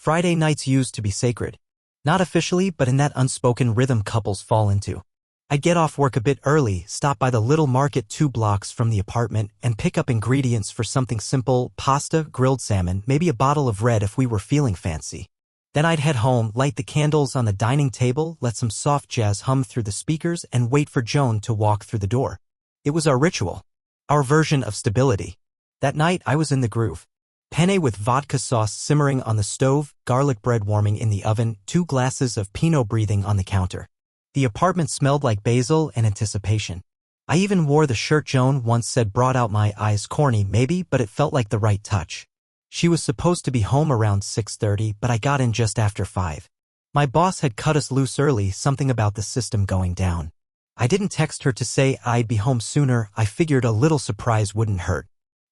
Friday nights used to be sacred. Not officially, but in that unspoken rhythm couples fall into. I'd get off work a bit early, stop by the little market 2 blocks from the apartment, and pick up ingredients for something simple: pasta, grilled salmon, maybe a bottle of red if we were feeling fancy. Then I'd head home, light the candles on the dining table, let some soft jazz hum through the speakers, and wait for Joan to walk through the door. It was our ritual. Our version of stability. That night I was in the groove. Penne with vodka sauce simmering on the stove, garlic bread warming in the oven, 2 glasses of Pinot breathing on the counter. The apartment smelled like basil and anticipation. I even wore the shirt Joan once said brought out my eyes. Corny maybe, but it felt like the right touch. She was supposed to be home around 6:30, but I got in just after 5. My boss had cut us loose early, something about the system going down. I didn't text her to say I'd be home sooner. I figured a little surprise wouldn't hurt.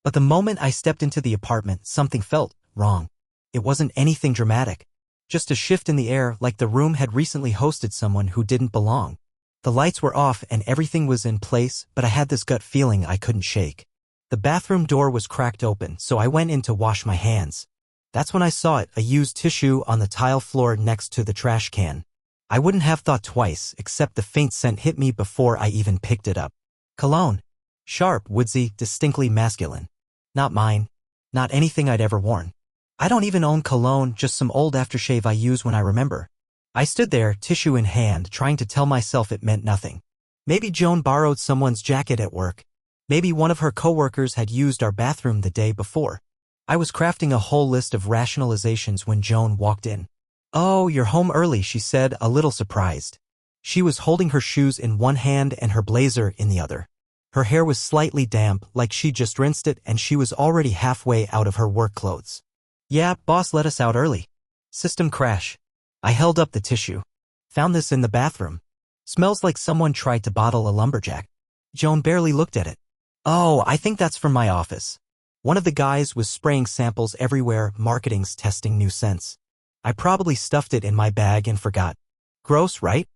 But the moment I stepped into the apartment, something felt wrong. It wasn't anything dramatic. Just a shift in the air, like the room had recently hosted someone who didn't belong. The lights were off and everything was in place, but I had this gut feeling I couldn't shake. The bathroom door was cracked open, so I went in to wash my hands. That's when I saw it, a used tissue on the tile floor next to the trash can. I wouldn't have thought twice, except the faint scent hit me before I even picked it up. Cologne. Sharp, woodsy, distinctly masculine. Not mine. Not anything I'd ever worn. I don't even own cologne, just some old aftershave I use when I remember. I stood there, tissue in hand, trying to tell myself it meant nothing. Maybe Joan borrowed someone's jacket at work. Maybe one of her coworkers had used our bathroom the day before. I was crafting a whole list of rationalizations when Joan walked in. "Oh, you're home early," she said, a little surprised. She was holding her shoes in one hand and her blazer in the other. Her hair was slightly damp, like she just rinsed it, and she was already halfway out of her work clothes. "Yeah, boss let us out early. System crash." I held up the tissue. "Found this in the bathroom. Smells like someone tried to bottle a lumberjack." Joan barely looked at it. "Oh, I think that's from my office. One of the guys was spraying samples everywhere, marketing's testing new scents. I probably stuffed it in my bag and forgot. Gross, right?"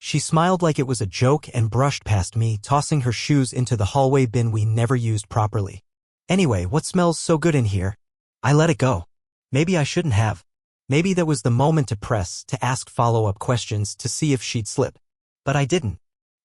She smiled like it was a joke and brushed past me, tossing her shoes into the hallway bin we never used properly. "Anyway, what smells so good in here?" I let it go. Maybe I shouldn't have. Maybe that was the moment to press, to ask follow-up questions, to see if she'd slip. But I didn't.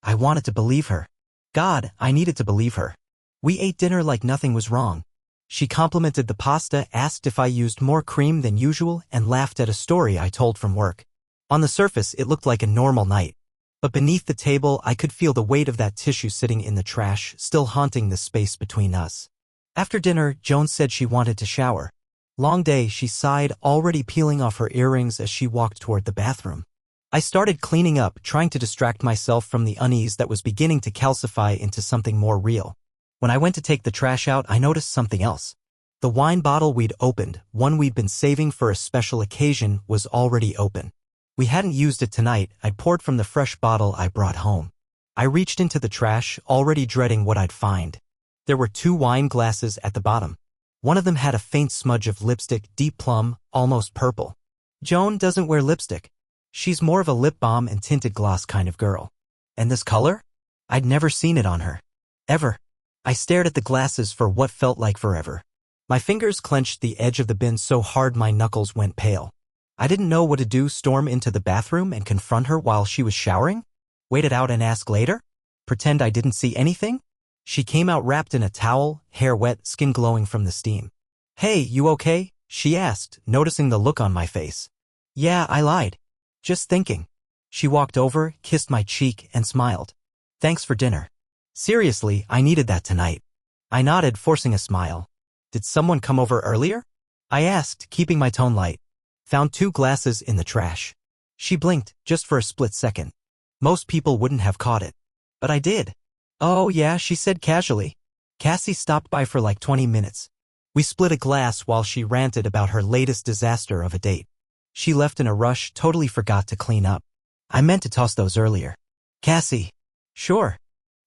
I wanted to believe her. God, I needed to believe her. We ate dinner like nothing was wrong. She complimented the pasta, asked if I used more cream than usual, and laughed at a story I told from work. On the surface, it looked like a normal night. But beneath the table, I could feel the weight of that tissue sitting in the trash, still haunting the space between us. After dinner, Joan said she wanted to shower. "Long day," she sighed, already peeling off her earrings as she walked toward the bathroom. I started cleaning up, trying to distract myself from the unease that was beginning to calcify into something more real. When I went to take the trash out, I noticed something else. The wine bottle we'd opened, one we'd been saving for a special occasion, was already open. We hadn't used it tonight. I'd poured from the fresh bottle I brought home. I reached into the trash, already dreading what I'd find. There were 2 wine glasses at the bottom. One of them had a faint smudge of lipstick, deep plum, almost purple. Joan doesn't wear lipstick. She's more of a lip balm and tinted gloss kind of girl. And this color? I'd never seen it on her. Ever. I stared at the glasses for what felt like forever. My fingers clenched the edge of the bin so hard my knuckles went pale. I didn't know what to do, storm into the bathroom and confront her while she was showering? Wait it out and ask later? Pretend I didn't see anything? She came out wrapped in a towel, hair wet, skin glowing from the steam. "Hey, you okay?" she asked, noticing the look on my face. "Yeah, I lied. Just thinking." She walked over, kissed my cheek, and smiled. "Thanks for dinner. Seriously, I needed that tonight." I nodded, forcing a smile. "Did someone come over earlier?" I asked, keeping my tone light. "Found 2 glasses in the trash." She blinked, just for a split second. Most people wouldn't have caught it. But I did. "Oh yeah," she said casually. "Cassie stopped by for like 20 minutes. We split a glass while she ranted about her latest disaster of a date. She left in a rush, totally forgot to clean up. I meant to toss those earlier." "Cassie." "Sure.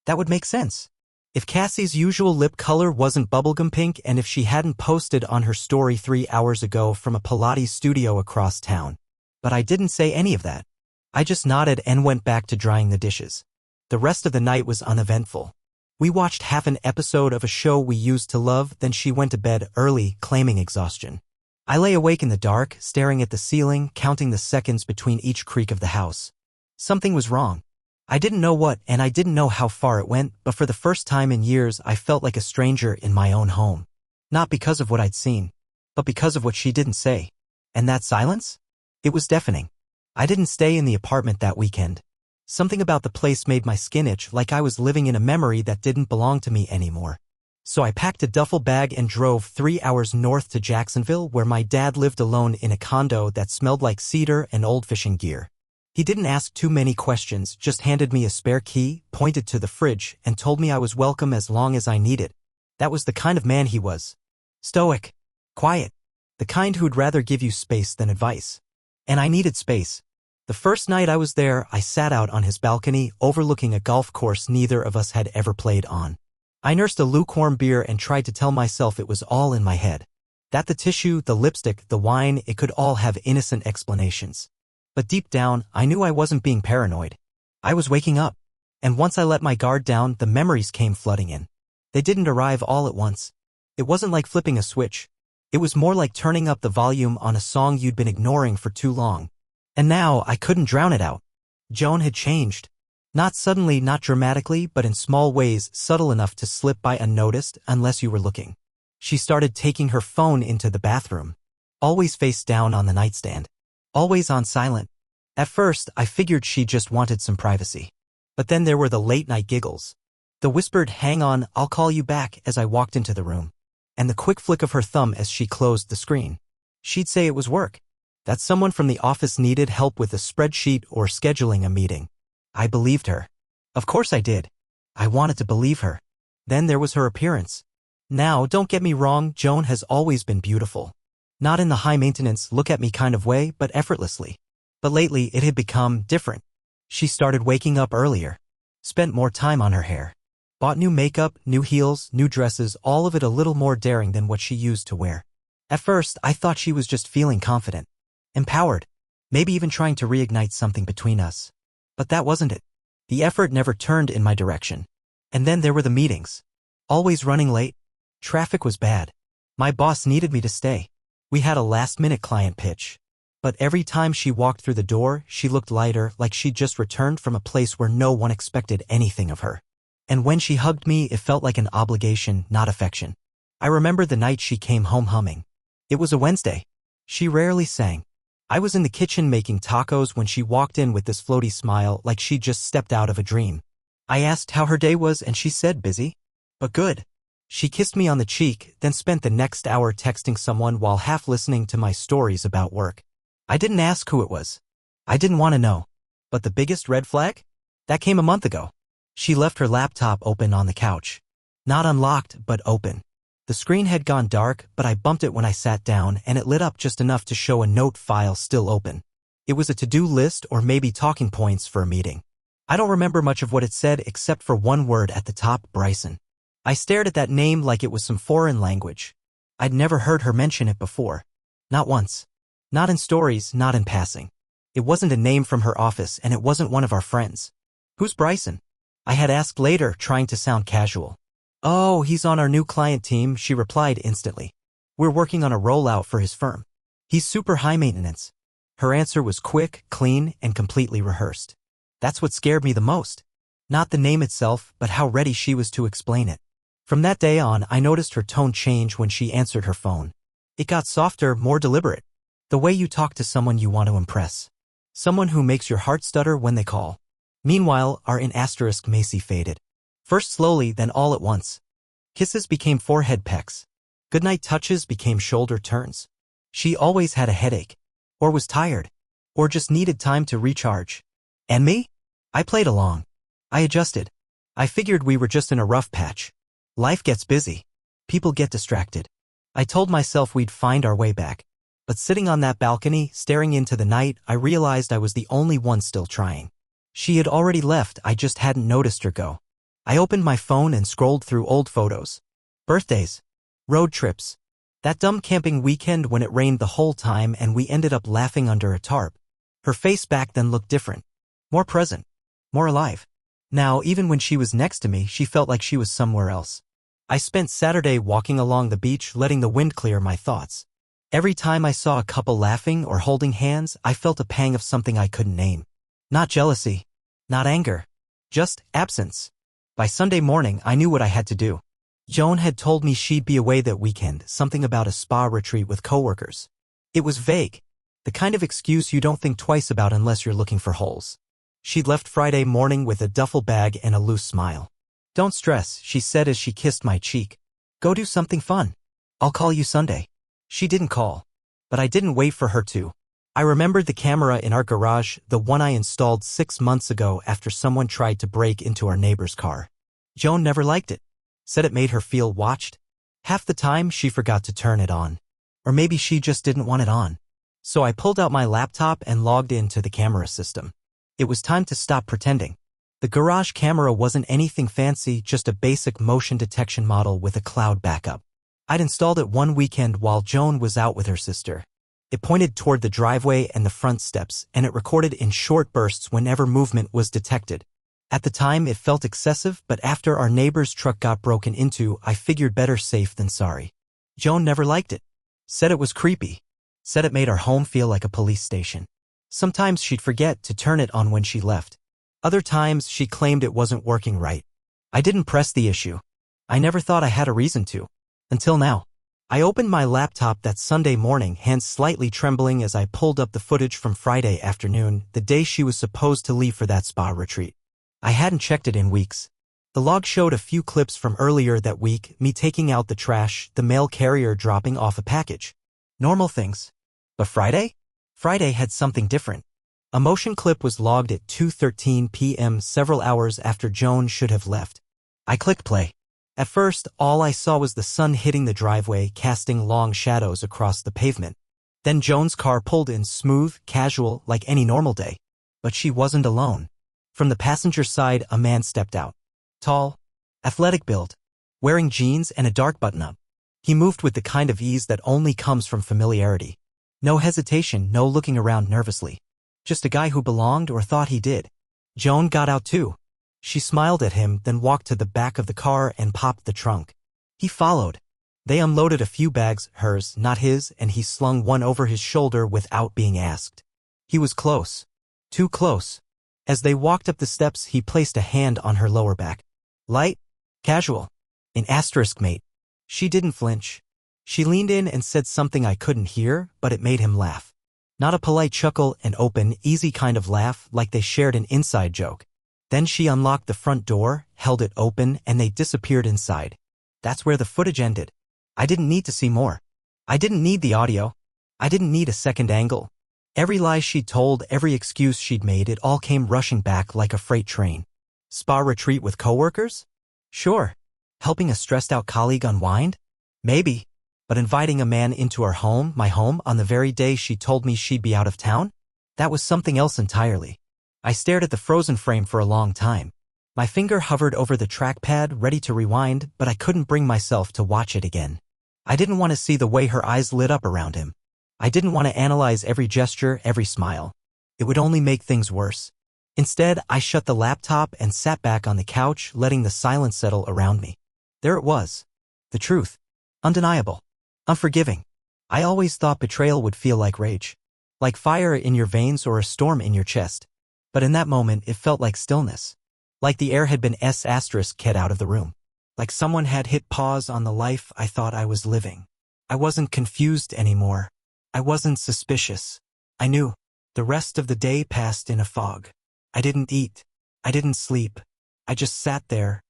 That would make sense. If Cassie's usual lip color wasn't bubblegum pink, and if she hadn't posted on her story 3 hours ago from a Pilates studio across town. But I didn't say any of that. I just nodded and went back to drying the dishes. The rest of the night was uneventful. We watched half an episode of a show we used to love, then she went to bed early, claiming exhaustion. I lay awake in the dark, staring at the ceiling, counting the seconds between each creak of the house. Something was wrong. I didn't know what, and I didn't know how far it went, but for the first time in years I felt like a stranger in my own home. Not because of what I'd seen, but because of what she didn't say. And that silence? It was deafening. I didn't stay in the apartment that weekend. Something about the place made my skin itch, like I was living in a memory that didn't belong to me anymore. So I packed a duffel bag and drove 3 hours north to Jacksonville, where my dad lived alone in a condo that smelled like cedar and old fishing gear. He didn't ask too many questions, just handed me a spare key, pointed to the fridge, and told me I was welcome as long as I needed. That was the kind of man he was. Stoic. Quiet. The kind who'd rather give you space than advice. And I needed space. The first night I was there, I sat out on his balcony, overlooking a golf course neither of us had ever played on. I nursed a lukewarm beer and tried to tell myself it was all in my head. That the tissue, the lipstick, the wine, it could all have innocent explanations. But deep down, I knew I wasn't being paranoid. I was waking up. And once I let my guard down, the memories came flooding in. They didn't arrive all at once. It wasn't like flipping a switch. It was more like turning up the volume on a song you'd been ignoring for too long. And now I couldn't drown it out. Joan had changed. Not suddenly, not dramatically, but in small ways, subtle enough to slip by unnoticed unless you were looking. She started taking her phone into the bathroom. Always face down on the nightstand. Always on silent. At first, I figured she just wanted some privacy. But then there were the late-night giggles. The whispered, "Hang on, I'll call you back," as I walked into the room. And the quick flick of her thumb as she closed the screen. She'd say it was work. That someone from the office needed help with a spreadsheet or scheduling a meeting. I believed her. Of course I did. I wanted to believe her. Then there was her appearance. Now, don't get me wrong, Joan has always been beautiful. Not in the high-maintenance, look-at-me kind of way, but effortlessly. But lately, it had become different. She started waking up earlier. Spent more time on her hair. Bought new makeup, new heels, new dresses, all of it a little more daring than what she used to wear. At first, I thought she was just feeling confident. Empowered. Maybe even trying to reignite something between us. But that wasn't it. The effort never turned in my direction. And then there were the meetings. Always running late. Traffic was bad. My boss needed me to stay. We had a last-minute client pitch. But every time she walked through the door, she looked lighter, like she'd just returned from a place where no one expected anything of her. And when she hugged me, it felt like an obligation, not affection. I remember the night she came home humming. It was a Wednesday. She rarely sang. I was in the kitchen making tacos when she walked in with this floaty smile, like she'd just stepped out of a dream. I asked how her day was and she said busy, but good. She kissed me on the cheek, then spent the next hour texting someone while half listening to my stories about work. I didn't ask who it was. I didn't want to know. But the biggest red flag? That came a month ago. She left her laptop open on the couch. Not unlocked, but open. The screen had gone dark, but I bumped it when I sat down, and it lit up just enough to show a note file still open. It was a to-do list or maybe talking points for a meeting. I don't remember much of what it said except for one word at the top, Bryson. I stared at that name like it was some foreign language. I'd never heard her mention it before. Not once. Not in stories, not in passing. It wasn't a name from her office, and it wasn't one of our friends. Who's Bryson? I had asked later, trying to sound casual. Oh, he's on our new client team, she replied instantly. We're working on a rollout for his firm. He's super high maintenance. Her answer was quick, clean, and completely rehearsed. That's what scared me the most. Not the name itself, but how ready she was to explain it. From that day on, I noticed her tone change when she answered her phone. It got softer, more deliberate. The way you talk to someone you want to impress. Someone who makes your heart stutter when they call. Meanwhile, our in asterisk Macy faded. First slowly, then all at once. Kisses became forehead pecks. Goodnight touches became shoulder turns. She always had a headache. Or was tired. Or just needed time to recharge. And me? I played along. I adjusted. I figured we were just in a rough patch. Life gets busy. People get distracted. I told myself we'd find our way back. But sitting on that balcony, staring into the night, I realized I was the only one still trying. She had already left, I just hadn't noticed her go. I opened my phone and scrolled through old photos. Birthdays. Road trips. That dumb camping weekend when it rained the whole time and we ended up laughing under a tarp. Her face back then looked different. More present. More alive. Now, even when she was next to me, she felt like she was somewhere else. I spent Saturday walking along the beach, letting the wind clear my thoughts. Every time I saw a couple laughing or holding hands, I felt a pang of something I couldn't name. Not jealousy. Not anger. Just absence. By Sunday morning, I knew what I had to do. Joan had told me she'd be away that weekend, something about a spa retreat with coworkers. It was vague. The kind of excuse you don't think twice about unless you're looking for holes. She'd left Friday morning with a duffel bag and a loose smile. "Don't stress," she said as she kissed my cheek. "Go do something fun. I'll call you Sunday." She didn't call. But I didn't wait for her to. I remembered the camera in our garage, the one I installed 6 months ago after someone tried to break into our neighbor's car. Joan never liked it. Said it made her feel watched. Half the time, she forgot to turn it on. Or maybe she just didn't want it on. So I pulled out my laptop and logged into the camera system. It was time to stop pretending. The garage camera wasn't anything fancy, just a basic motion detection model with a cloud backup. I'd installed it one weekend while Joan was out with her sister. It pointed toward the driveway and the front steps, and it recorded in short bursts whenever movement was detected. At the time, it felt excessive, but after our neighbor's truck got broken into, I figured better safe than sorry. Joan never liked it. Said it was creepy. Said it made our home feel like a police station. Sometimes she'd forget to turn it on when she left. Other times, she claimed it wasn't working right. I didn't press the issue. I never thought I had a reason to. Until now. I opened my laptop that Sunday morning, hands slightly trembling as I pulled up the footage from Friday afternoon, the day she was supposed to leave for that spa retreat. I hadn't checked it in weeks. The log showed a few clips from earlier that week, me taking out the trash, the mail carrier dropping off a package. Normal things. But Friday? Friday had something different. A motion clip was logged at 2:13 p.m. several hours after Joan should have left. I clicked play. At first, all I saw was the sun hitting the driveway, casting long shadows across the pavement. Then Joan's car pulled in smooth, casual, like any normal day. But she wasn't alone. From the passenger side, a man stepped out. Tall, athletic build, wearing jeans and a dark button-up. He moved with the kind of ease that only comes from familiarity. No hesitation, no looking around nervously. Just a guy who belonged or thought he did. Joan got out too. She smiled at him, then walked to the back of the car and popped the trunk. He followed. They unloaded a few bags, hers, not his, and he slung one over his shoulder without being asked. He was close. Too close. As they walked up the steps, he placed a hand on her lower back. Light, casual. An asterisk, mate. She didn't flinch. She leaned in and said something I couldn't hear, but it made him laugh. Not a polite chuckle, an open, easy kind of laugh, like they shared an inside joke. Then she unlocked the front door, held it open, and they disappeared inside. That's where the footage ended. I didn't need to see more. I didn't need the audio. I didn't need a second angle. Every lie she'd told, every excuse she'd made, it all came rushing back like a freight train. Spa retreat with coworkers? Sure. Helping a stressed-out colleague unwind? Maybe. But inviting a man into her home, my home, on the very day she told me she'd be out of town? That was something else entirely. I stared at the frozen frame for a long time. My finger hovered over the trackpad, ready to rewind, but I couldn't bring myself to watch it again. I didn't want to see the way her eyes lit up around him. I didn't want to analyze every gesture, every smile. It would only make things worse. Instead, I shut the laptop and sat back on the couch, letting the silence settle around me. There it was. The truth. Undeniable. Unforgiving. I always thought betrayal would feel like rage. Like fire in your veins or a storm in your chest. But in that moment, it felt like stillness. Like the air had been *ket out of the room. Like someone had hit pause on the life I thought I was living. I wasn't confused anymore. I wasn't suspicious. I knew. The rest of the day passed in a fog. I didn't eat. I didn't sleep. I just sat there,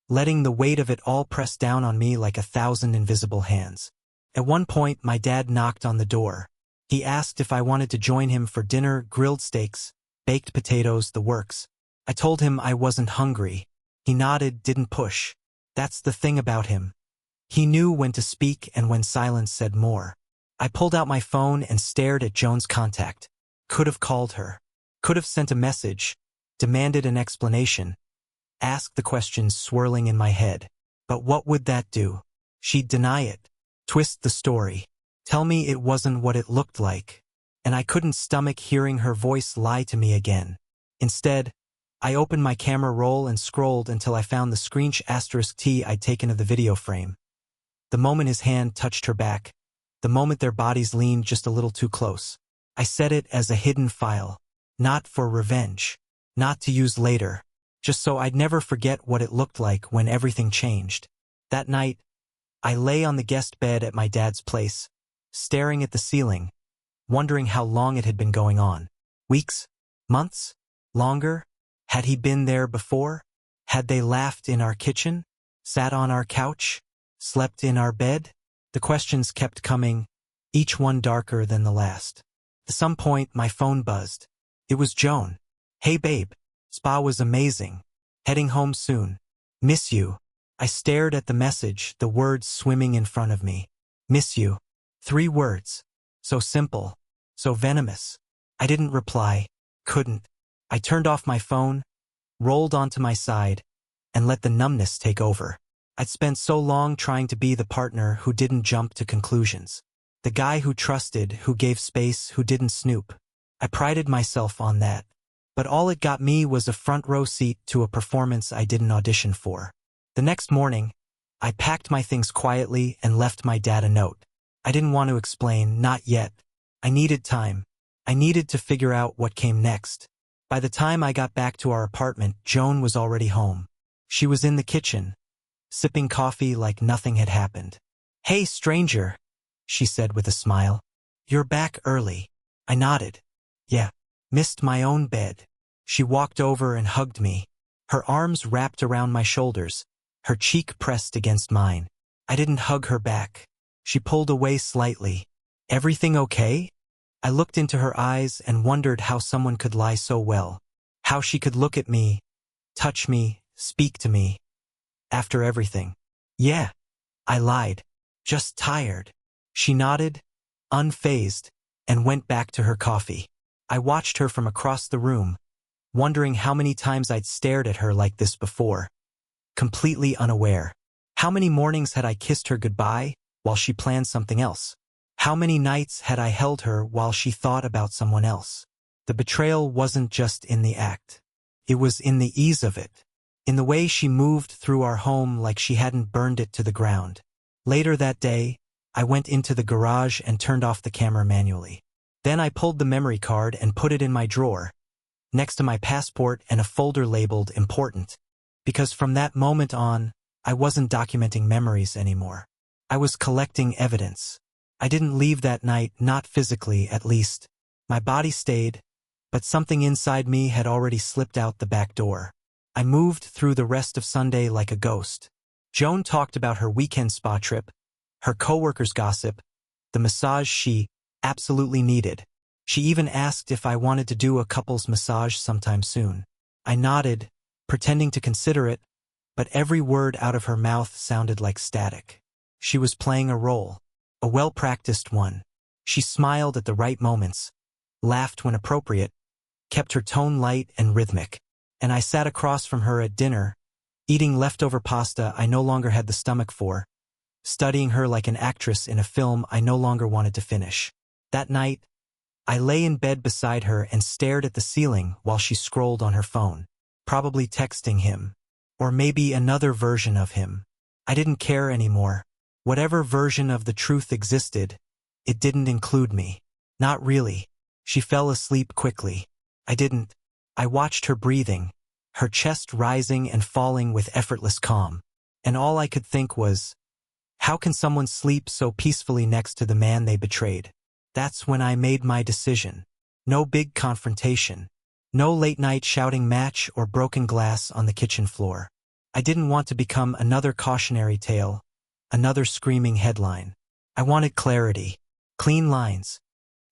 letting the weight of it all press down on me like 1,000 invisible hands. At one point, my dad knocked on the door. He asked if I wanted to join him for dinner, grilled steaks, baked potatoes, the works. I told him I wasn't hungry. He nodded, didn't push. That's the thing about him. He knew when to speak and when silence said more. I pulled out my phone and stared at Joan's contact. Could have called her. Could have sent a message. Demanded an explanation. Asked the questions swirling in my head. But what would that do? She'd deny it. Twist the story. Tell me it wasn't what it looked like. And I couldn't stomach hearing her voice lie to me again. Instead, I opened my camera roll and scrolled until I found the screenshot *T I'd taken of the video frame. The moment his hand touched her back, the moment their bodies leaned just a little too close. I set it as a hidden file, not for revenge, not to use later, just so I'd never forget what it looked like when everything changed. That night, I lay on the guest bed at my dad's place, staring at the ceiling, wondering how long it had been going on. Weeks? Months? Longer? Had he been there before? Had they laughed in our kitchen? Sat on our couch? Slept in our bed? The questions kept coming, each one darker than the last. At some point, my phone buzzed. It was Joan. "Hey babe, spa was amazing. Heading home soon. Miss you." I stared at the message, the words swimming in front of me. Miss you. 3 words. So simple. So venomous. I didn't reply. Couldn't. I turned off my phone, rolled onto my side, and let the numbness take over. I'd spent so long trying to be the partner who didn't jump to conclusions. The guy who trusted, who gave space, who didn't snoop. I prided myself on that. But all it got me was a front row seat to a performance I didn't audition for. The next morning, I packed my things quietly and left my dad a note. I didn't want to explain, not yet. I needed time. I needed to figure out what came next. By the time I got back to our apartment, Joan was already home. She was in the kitchen, sipping coffee like nothing had happened. "Hey, stranger," she said with a smile. "You're back early." I nodded. "Yeah, missed my own bed." She walked over and hugged me, her arms wrapped around my shoulders, her cheek pressed against mine. I didn't hug her back. She pulled away slightly. "Everything okay?" I looked into her eyes and wondered how someone could lie so well. How she could look at me, touch me, speak to me. After everything. "Yeah," I lied. "Just tired." She nodded, unfazed, and went back to her coffee. I watched her from across the room, wondering how many times I'd stared at her like this before, completely unaware. How many mornings had I kissed her goodbye while she planned something else? How many nights had I held her while she thought about someone else? The betrayal wasn't just in the act. It was in the ease of it, in the way she moved through our home like she hadn't burned it to the ground. Later that day, I went into the garage and turned off the camera manually. Then I pulled the memory card and put it in my drawer, next to my passport and a folder labeled important. Because from that moment on, I wasn't documenting memories anymore. I was collecting evidence. I didn't leave that night, not physically at least. My body stayed, but something inside me had already slipped out the back door. I moved through the rest of Sunday like a ghost. Joan talked about her weekend spa trip, her coworkers' gossip, the massage she absolutely needed. She even asked if I wanted to do a couple's massage sometime soon. I nodded, pretending to consider it, but every word out of her mouth sounded like static. She was playing a role, a well-practiced one. She smiled at the right moments, laughed when appropriate, kept her tone light and rhythmic. And I sat across from her at dinner, eating leftover pasta I no longer had the stomach for, studying her like an actress in a film I no longer wanted to finish. That night, I lay in bed beside her and stared at the ceiling while she scrolled on her phone, probably texting him, or maybe another version of him. I didn't care anymore. Whatever version of the truth existed, it didn't include me. Not really. She fell asleep quickly. I didn't. I watched her breathing, her chest rising and falling with effortless calm. And all I could think was, how can someone sleep so peacefully next to the man they betrayed? That's when I made my decision. No big confrontation. No late-night shouting match or broken glass on the kitchen floor. I didn't want to become another cautionary tale, another screaming headline. I wanted clarity, clean lines.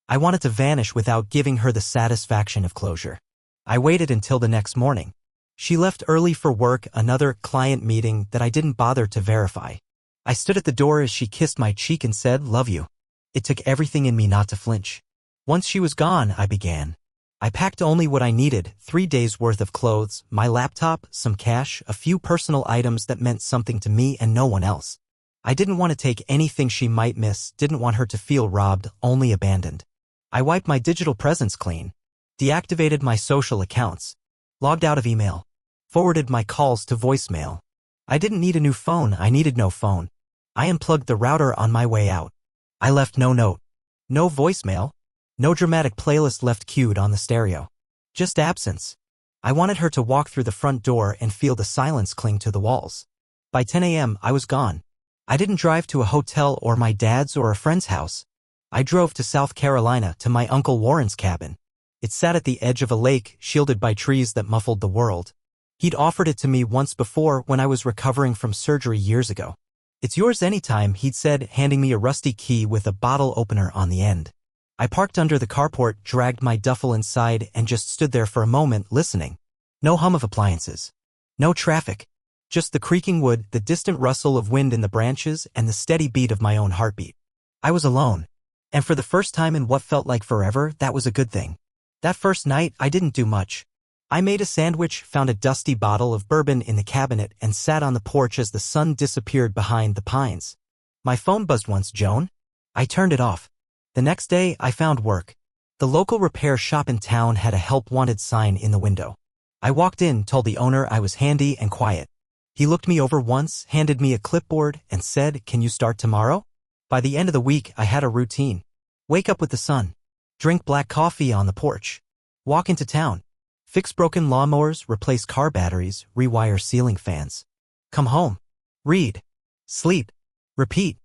I wanted to vanish without giving her the satisfaction of closure. I waited until the next morning. She left early for work, another client meeting that I didn't bother to verify. I stood at the door as she kissed my cheek and said, "Love you." It took everything in me not to flinch. Once she was gone, I began. I packed only what I needed, 3 days' worth of clothes, my laptop, some cash, a few personal items that meant something to me and no one else. I didn't want to take anything she might miss, didn't want her to feel robbed, only abandoned. I wiped my digital presence clean, deactivated my social accounts, logged out of email, forwarded my calls to voicemail. I didn't need a new phone, I needed no phone. I unplugged the router on my way out. I left no note. No voicemail. No dramatic playlist left queued on the stereo. Just absence. I wanted her to walk through the front door and feel the silence cling to the walls. By 10 a.m. I was gone. I didn't drive to a hotel or my dad's or a friend's house. I drove to South Carolina to my Uncle Warren's cabin. It sat at the edge of a lake, shielded by trees that muffled the world. He'd offered it to me once before when I was recovering from surgery years ago. "It's yours anytime," he'd said, handing me a rusty key with a bottle opener on the end. I parked under the carport, dragged my duffel inside, and just stood there for a moment, listening. No hum of appliances. No traffic. Just the creaking wood, the distant rustle of wind in the branches, and the steady beat of my own heartbeat. I was alone. And for the first time in what felt like forever, that was a good thing. That first night, I didn't do much. I made a sandwich, found a dusty bottle of bourbon in the cabinet, and sat on the porch as the sun disappeared behind the pines. My phone buzzed once. "Joan?" I turned it off. The next day, I found work. The local repair shop in town had a help wanted sign in the window. I walked in, told the owner I was handy and quiet. He looked me over once, handed me a clipboard, and said, "Can you start tomorrow?" By the end of the week, I had a routine. Wake up with the sun. Drink black coffee on the porch. Walk into town. Fix broken lawnmowers, replace car batteries, rewire ceiling fans. Come home. Read. Sleep. Repeat.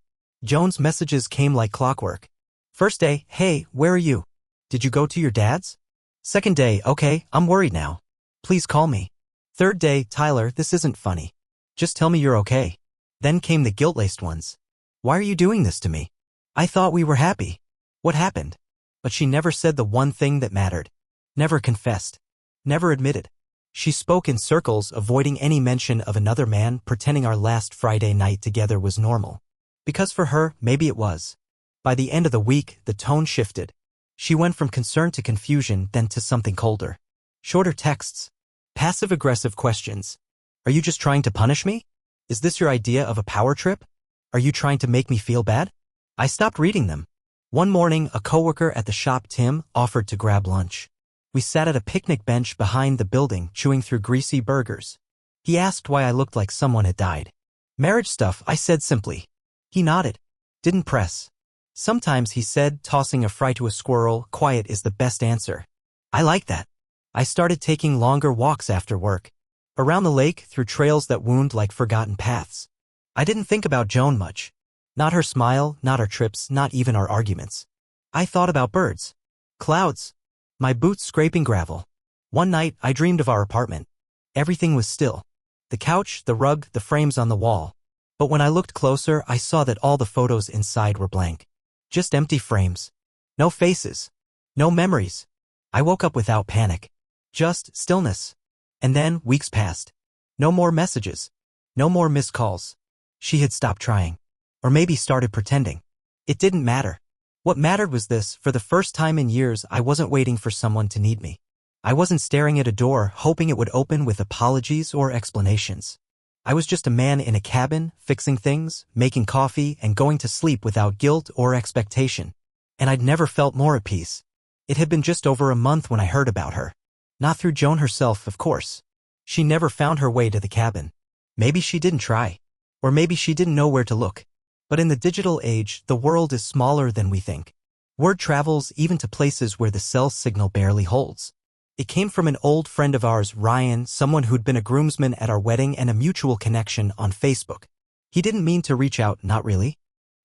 Joan's messages came like clockwork. First day, "Hey, where are you? Did you go to your dad's?" Second day, "Okay, I'm worried now. Please call me." Third day, "Tyler, this isn't funny. Just tell me you're okay." Then came the guilt-laced ones. "Why are you doing this to me? I thought we were happy. What happened?" But she never said the one thing that mattered. Never confessed. Never admitted. She spoke in circles, avoiding any mention of another man, pretending our last Friday night together was normal. Because for her, maybe it was. By the end of the week, the tone shifted. She went from concern to confusion, then to something colder. Shorter texts. Passive-aggressive questions. "Are you just trying to punish me? Is this your idea of a power trip? Are you trying to make me feel bad?" I stopped reading them. One morning, a coworker at the shop, Tim, offered to grab lunch. We sat at a picnic bench behind the building, chewing through greasy burgers. He asked why I looked like someone had died. "Marriage stuff," I said simply. He nodded. Didn't press. "Sometimes," he said, tossing a fry to a squirrel, "quiet is the best answer." I like that. I started taking longer walks after work. Around the lake, through trails that wound like forgotten paths. I didn't think about Joan much. Not her smile, not our trips, not even our arguments. I thought about birds. Clouds. My boots scraping gravel. One night, I dreamed of our apartment. Everything was still. The couch, the rug, the frames on the wall. But when I looked closer, I saw that all the photos inside were blank. Just empty frames. No faces. No memories. I woke up without panic. Just stillness. And then, weeks passed. No more messages. No more missed calls. She had stopped trying. Or maybe started pretending. It didn't matter. What mattered was this: for the first time in years, I wasn't waiting for someone to need me. I wasn't staring at a door, hoping it would open with apologies or explanations. I was just a man in a cabin, fixing things, making coffee, and going to sleep without guilt or expectation. And I'd never felt more at peace. It had been just over a month when I heard about her. Not through Joan herself, of course. She never found her way to the cabin. Maybe she didn't try. Or maybe she didn't know where to look. But in the digital age, the world is smaller than we think. Word travels even to places where the cell signal barely holds. It came from an old friend of ours, Ryan, someone who'd been a groomsman at our wedding and a mutual connection on Facebook. He didn't mean to reach out, not really.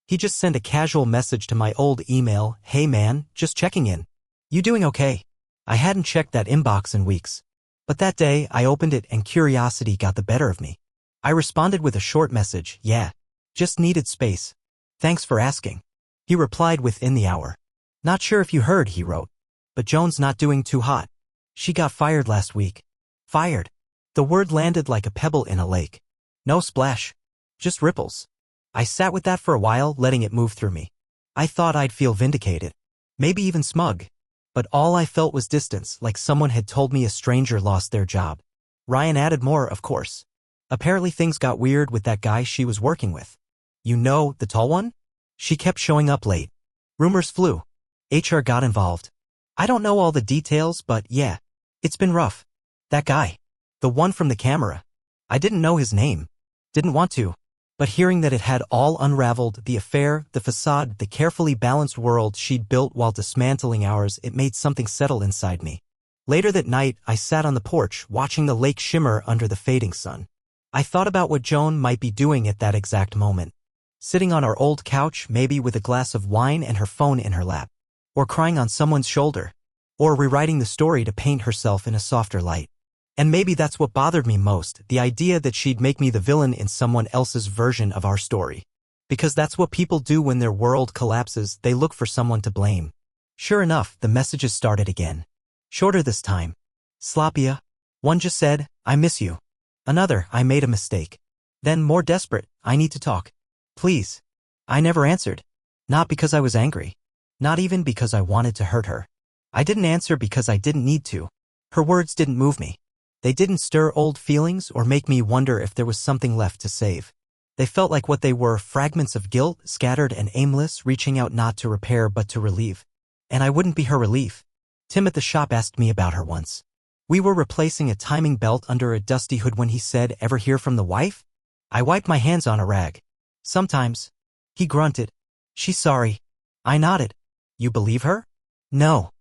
He just sent a casual message to my old email, "Hey man, just checking in. You doing okay?" I hadn't checked that inbox in weeks. But that day, I opened it and curiosity got the better of me. I responded with a short message, "Yeah. Just needed space. Thanks for asking." He replied within the hour. "Not sure if you heard," he wrote. "But Joan's not doing too hot. She got fired last week." Fired. The word landed like a pebble in a lake. No splash. Just ripples. I sat with that for a while, letting it move through me. I thought I'd feel vindicated. Maybe even smug. But all I felt was distance, like someone had told me a stranger lost their job. Ryan added more, of course. Apparently things got weird with that guy she was working with. "You know, the tall one? She kept showing up late. Rumors flew. HR got involved. I don't know all the details, but yeah. It's been rough. That guy. The one from the camera. I didn't know his name. Didn't want to. But hearing that it had all unraveled, the affair, the facade, the carefully balanced world she'd built while dismantling ours, it made something settle inside me. Later that night, I sat on the porch, watching the lake shimmer under the fading sun. I thought about what Joan might be doing at that exact moment. Sitting on our old couch, maybe with a glass of wine and her phone in her lap. Or crying on someone's shoulder. Or rewriting the story to paint herself in a softer light. And maybe that's what bothered me most, the idea that she'd make me the villain in someone else's version of our story. Because that's what people do when their world collapses, they look for someone to blame. Sure enough, the messages started again. Shorter this time. Sloppier. One just said, "I miss you." Another, "I made a mistake." Then more desperate, "I need to talk. Please." I never answered. Not because I was angry. Not even because I wanted to hurt her. I didn't answer because I didn't need to. Her words didn't move me. They didn't stir old feelings or make me wonder if there was something left to save. They felt like what they were, fragments of guilt, scattered and aimless, reaching out not to repair but to relieve. And I wouldn't be her relief. Tim at the shop asked me about her once. We were replacing a timing belt under a dusty hood when he said, "Ever hear from the wife?" I wiped my hands on a rag. "Sometimes." He grunted. "She's sorry." I nodded. "You believe her?" "No."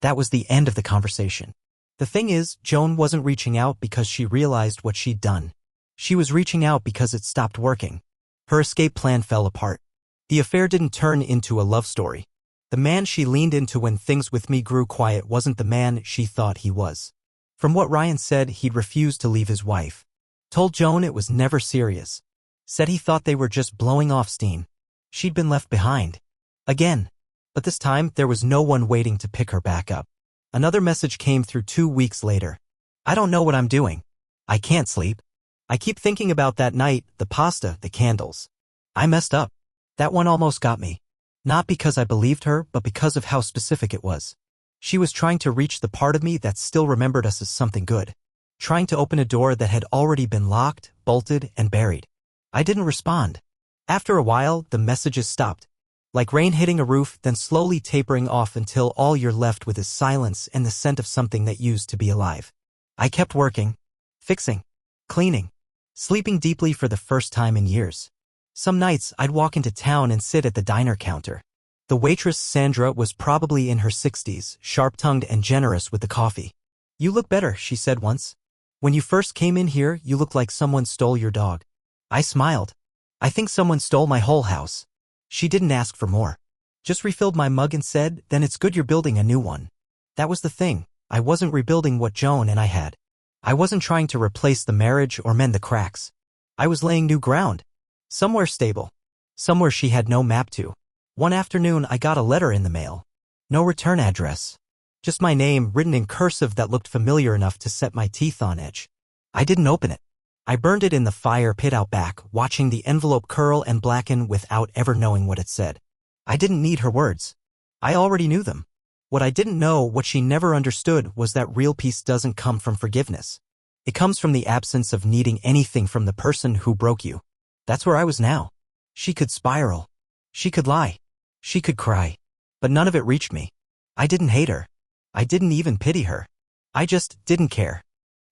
That was the end of the conversation. The thing is, Joan wasn't reaching out because she realized what she'd done. She was reaching out because it stopped working. Her escape plan fell apart. The affair didn't turn into a love story. The man she leaned into when things with me grew quiet wasn't the man she thought he was. From what Ryan said, he'd refused to leave his wife. Told Joan it was never serious. Said he thought they were just blowing off steam. She'd been left behind. Again. But this time, there was no one waiting to pick her back up. Another message came through 2 weeks later. "I don't know what I'm doing. I can't sleep. I keep thinking about that night, the pasta, the candles. I messed up." That one almost got me. Not because I believed her, but because of how specific it was. She was trying to reach the part of me that still remembered us as something good. Trying to open a door that had already been locked, bolted, and buried. I didn't respond. After a while, the messages stopped. Like rain hitting a roof, then slowly tapering off until all you're left with is silence and the scent of something that used to be alive. I kept working. Fixing. Cleaning. Sleeping deeply for the first time in years. Some nights, I'd walk into town and sit at the diner counter. The waitress, Sandra, was probably in her 60s, sharp-tongued and generous with the coffee. "You look better," she said once. "When you first came in here, you looked like someone stole your dog." I smiled. "I think someone stole my whole house." She didn't ask for more. Just refilled my mug and said, "Then it's good you're building a new one." That was the thing. I wasn't rebuilding what Joan and I had. I wasn't trying to replace the marriage or mend the cracks. I was laying new ground. Somewhere stable. Somewhere she had no map to. One afternoon, I got a letter in the mail. No return address. Just my name written in cursive that looked familiar enough to set my teeth on edge. I didn't open it. I burned it in the fire pit out back, watching the envelope curl and blacken without ever knowing what it said. I didn't need her words. I already knew them. What I didn't know, what she never understood, was that real peace doesn't come from forgiveness. It comes from the absence of needing anything from the person who broke you. That's where I was now. She could spiral. She could lie. She could cry. But none of it reached me. I didn't hate her. I didn't even pity her. I just didn't care.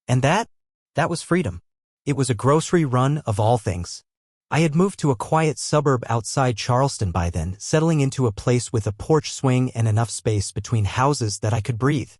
And that was freedom. It was a grocery run of all things. I had moved to a quiet suburb outside Charleston by then, settling into a place with a porch swing and enough space between houses that I could breathe.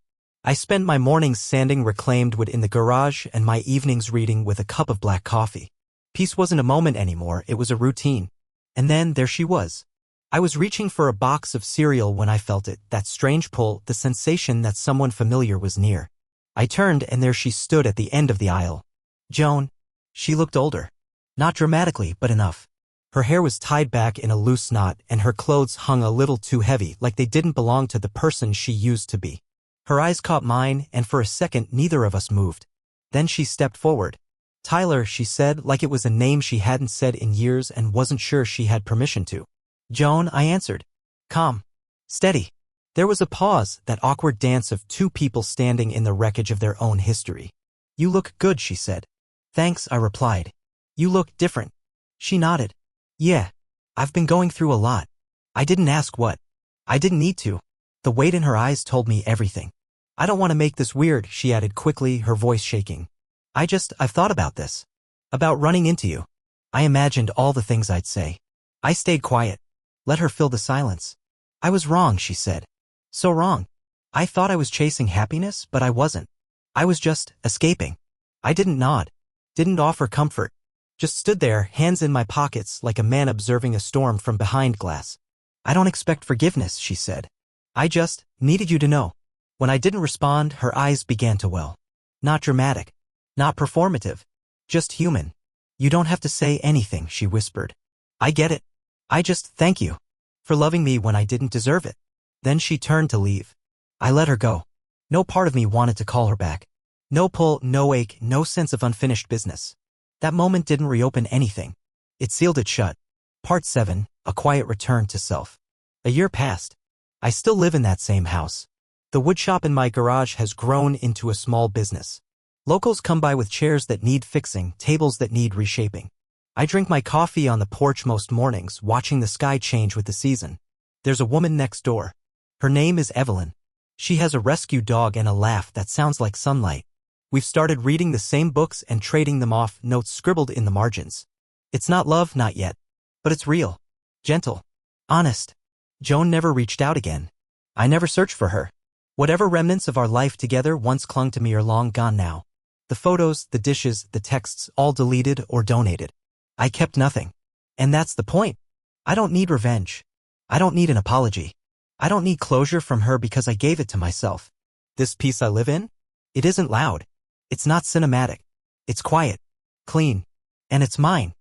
I spent my mornings sanding reclaimed wood in the garage and my evenings reading with a cup of black coffee. Peace wasn't a moment anymore, it was a routine. And then there she was. I was reaching for a box of cereal when I felt it, that strange pull, the sensation that someone familiar was near. I turned and there she stood at the end of the aisle. Joan. She looked older. Not dramatically, but enough. Her hair was tied back in a loose knot and her clothes hung a little too heavy, like they didn't belong to the person she used to be. Her eyes caught mine, and for a second neither of us moved. Then she stepped forward. "Tyler," she said, like it was a name she hadn't said in years and wasn't sure she had permission to. "Joan," I answered. "Calm. Steady." There was a pause, that awkward dance of two people standing in the wreckage of their own history. "You look good," she said. "Thanks," I replied. "You look different." She nodded. "Yeah. I've been going through a lot." I didn't ask what. I didn't need to. The weight in her eyes told me everything. "I don't want to make this weird," she added quickly, her voice shaking. I've thought about this. About running into you. I imagined all the things I'd say. I stayed quiet. Let her fill the silence. I was wrong, she said. So wrong. I thought I was chasing happiness, but I wasn't. I was just escaping. I didn't nod. Didn't offer comfort. Just stood there, hands in my pockets, like a man observing a storm from behind glass. I don't expect forgiveness, she said. I just needed you to know. When I didn't respond, her eyes began to well. Not dramatic. Not performative. Just human. You don't have to say anything, she whispered. I get it. I just thank you for loving me when I didn't deserve it. Then she turned to leave. I let her go. No part of me wanted to call her back. No pull, no ache, no sense of unfinished business. That moment didn't reopen anything. It sealed it shut. Part 7, A Quiet Return to Self. A year passed. I still live in that same house. The woodshop in my garage has grown into a small business. Locals come by with chairs that need fixing, tables that need reshaping. I drink my coffee on the porch most mornings, watching the sky change with the season. There's a woman next door. Her name is Evelyn. She has a rescue dog and a laugh that sounds like sunlight. We've started reading the same books and trading them off, notes scribbled in the margins. It's not love, not yet. But it's real. Gentle. Honest. Joan never reached out again. I never searched for her. Whatever remnants of our life together once clung to me are long gone now. The photos, the dishes, the texts, all deleted or donated. I kept nothing. And that's the point. I don't need revenge. I don't need an apology. I don't need closure from her because I gave it to myself. This peace I live in? It isn't loud. It's not cinematic. It's quiet. Clean. And it's mine.